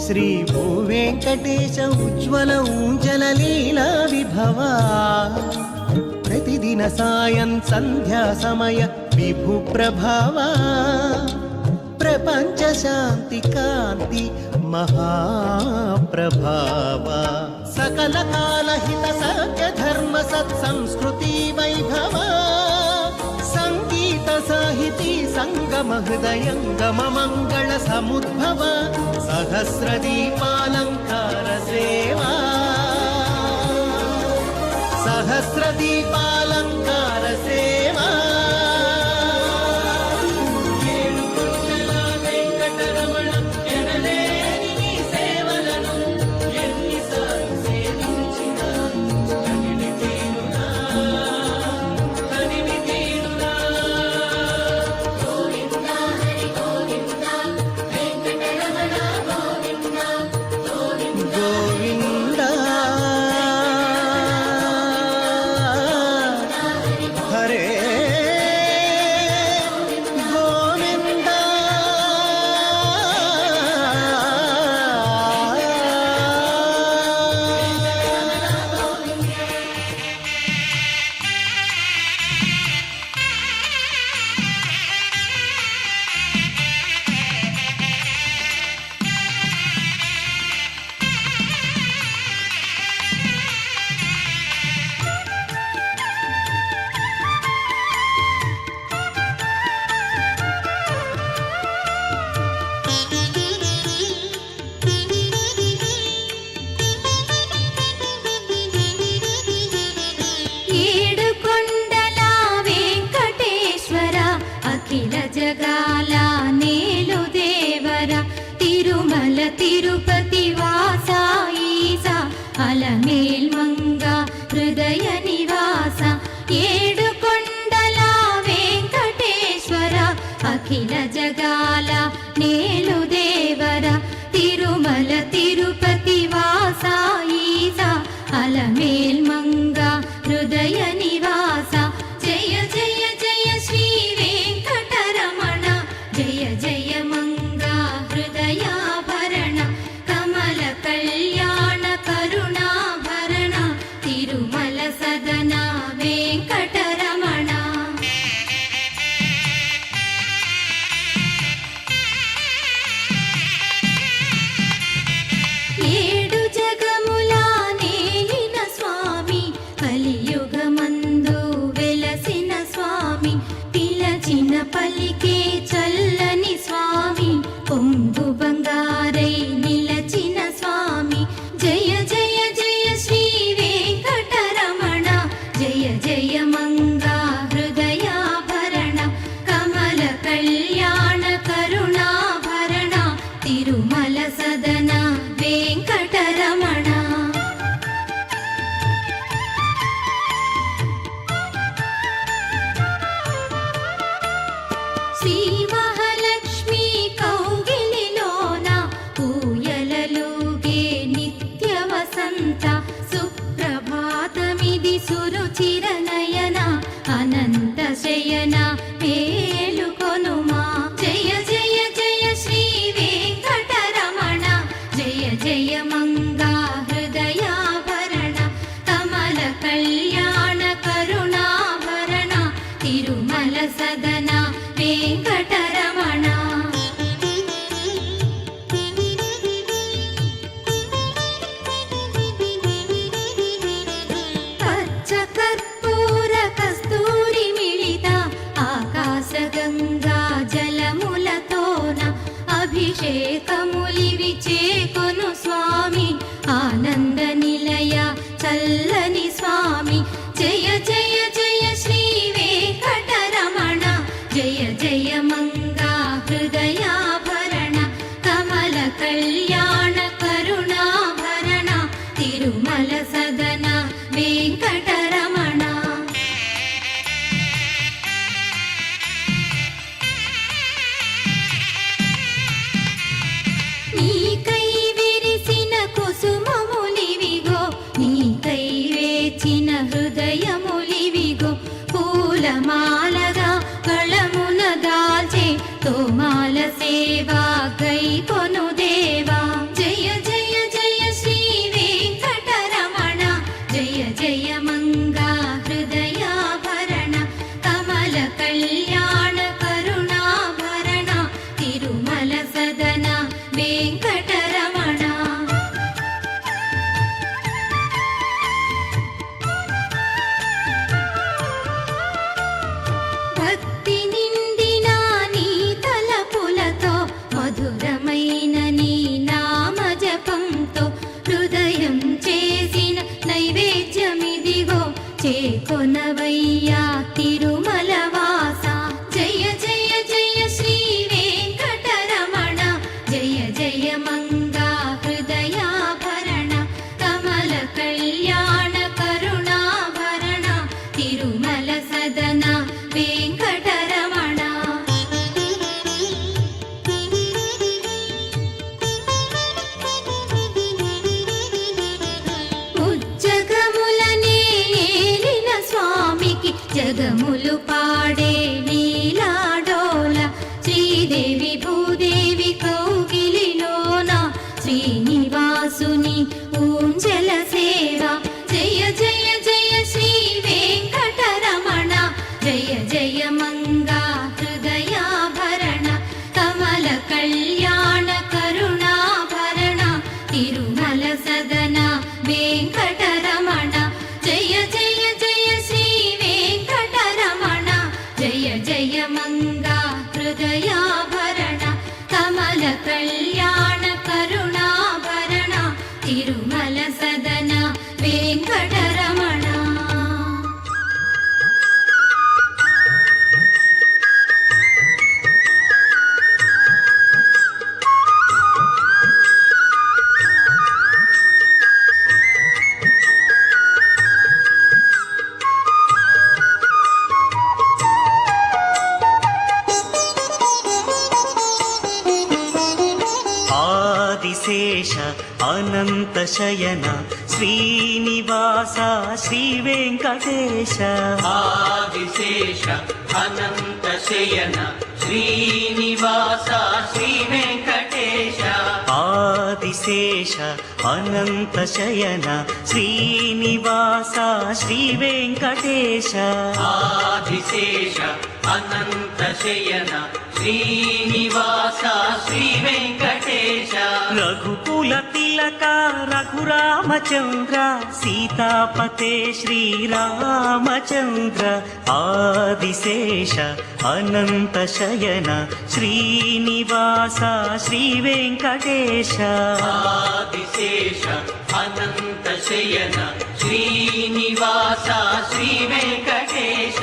శ్రీ భూవేంకటేశ ఉజ్వల ఊంజల లీలా విభవా ప్రతిదిన సాయం సంధ్యా సమయ విభు ప్రభావా ప్రపంచ శాంతి కాంతి మహాప్రభావా సకల కాల హిత సత్య ధర్మ సత్ సంస్కృతి వైభవా సంగీత సాహితీ సంగమ హృదయంగమ మంగళ సముద్భవ సహస్ర దీపాలంకార సేవా సహస్ర దీపాలంకార సేవా తిరుపతి వాసా ఈసా అలమేల్ మంగా హృదయ నివాస ఏడు కొండల వెంకటేశ్వర అఖిల జగాల నేలు దేవర తిరుమల తిరుపతి వాసా ఈసా అలమేల్ మంగా హృదయ నివాస జయ జయ జయ శ్రీ వెంకటరమణ జయ జయ మంగా హృదయాభరణ కమల కళ్యాణ కరుణాభరణ తిరుమల సదన వెంకటరమణ ఏడు జగముల నేలిన స్వామి కలియుగమందు వెలసిన స్వామి పిలచిన పలికే చల్లని స్వామి పొంగు బంగారై నిలచిన స్వామి జయ జయ జయ శ్రీ వెంకటరమణ జయ జయ మంగా హృదయాభరణ కమల కళ్యాణ కరుణాభరణ తిరుమల సదన వెంకటరమణ శ్రీ మహాలక్ష్మి కౌగిలిలోన ఊయలలుగే నిత్య వసంత సుప్రభాతమిది సురుచిర నయన అనంత శయన మేలుకొనుమా జయ జయ జయ శ్రీ వెంకటరమణ జయ జయ మంగా హృదయాభరణ కమల కళ్యాణ కరుణాభరణ తిరుమల సదన వెంకటరమణ పచ్చ కర్పూర కస్తూరి మిళిత ఆకాశ గంగా జలములతోన అభిషేకములివి చేకొను స్వామి ఆనంద నిలయ చల్లని స్వామి జయ జయ జయ శ్రీ వెంకటరమణ జయ జయ మంగా హృదయాభరణ కమల కళ్యాణ కరుణాభరణ తిరుమల సదన వెంకటరమణ నీకై విరిసిన కుసుమములివిగో నీకై వేచిన హృదయములివిగో పూలమాలగా కళమున దాల్చే తోమాల సేవా గై కొను దేవా జయ పాడే లీలాడోల శ్రీదేవి భూదేవి కౌగిలిలోన శ్రీనివాసుని ఊంజల సేవ జయ జయ జయ శ్రీ వెంకటరమణ జయ జయ మంగా హృదయాభరణ కమల కళ్యాణ కరుణాభరణ తిరుమల సదన వెంకటరమణ జయ జయ జయ శ్రీ వెంకటరమణ జయ జయ మంగా హృదయాభరణ కమల కళ్యాణ కరుణాభరణ తిరుమల సదన వెంకటరమణ. ఆదిశేష అనంత శయన శ్రీనివాస శ్రీ వెంకటేశ ఆదిశేష అనంత శయన శ్రీనివాస శ్రీ వెంకటేశ ఆదిశేష అనంత శయన శ్రీనివాస శ్రీ వెంకటేశ ఆదిశేష అనంత శయన శ్రీనివాస శ్రీ వెంకటేశ రఘుకుల తిలక రఘురామచంద్ర సీతాపతే శ్రీరామచంద్ర ఆదిశేష అనంత శయన శ్రీనివాస శ్రీ వెంకటేశ ఆదిశేష అనంత శయన శ్రీనివాస శ్రీ వెంకటేశ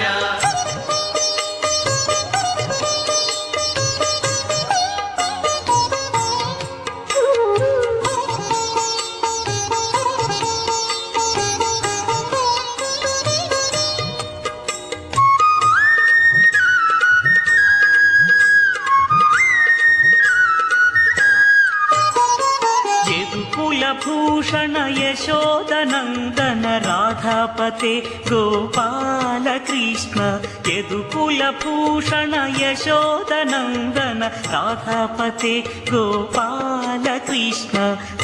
భూషణ యశోదనందన రాధాపతే గోపాల కృష్ణ యదుకుల భూషణ యశోదనందన రాధాపతే గోపాల కృష్ణ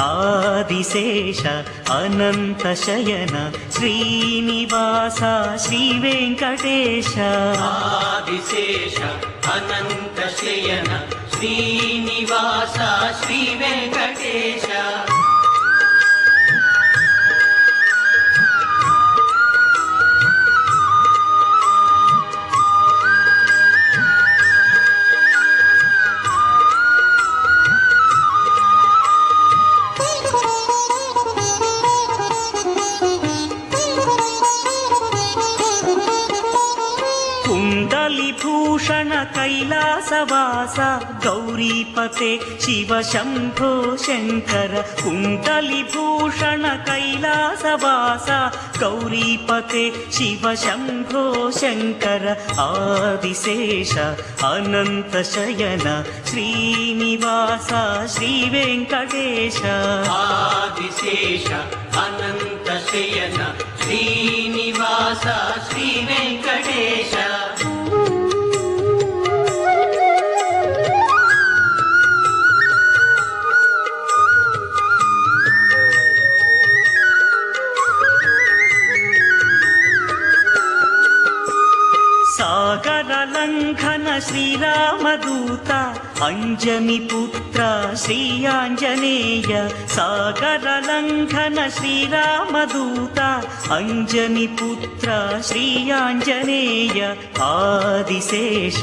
ఆదిశేష అనంత శయన శ్రీనివాస శ్రీ వెంకటేశ ఆదిశేష అనంత శయన శ్రీనివాస శ్రీ వెంకటేశ భూషణ కైలాసవాస గౌరీపతే శివ శంభో శంకర కుండలి భూషణ కైలాసవాస గౌరీపతే శివ శంభో శంకర ఆదిశేష అనంత శయన శ్రీనివాస శ్రీ వెంకటేశ ఆదిశేష అనంత శయన శ్రీనివాస శ్రీ వెంకటేశ సాగర లంఘన శ్రీరామదూత అంజని పుత్ర శ్రీ ఆంజనేయ సాగర లంఘన శ్రీరామదూత అంజని పుత్ర శ్రీ ఆంజనేయ ఆదిశేష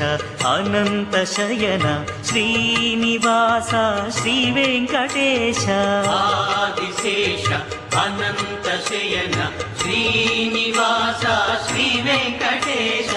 అనంత శయన శ్రీనివాస శ్రీ వెంకటేశ ఆదిశేష అనంత శయన శ్రీనివాస శ్రీ వెంకటేశ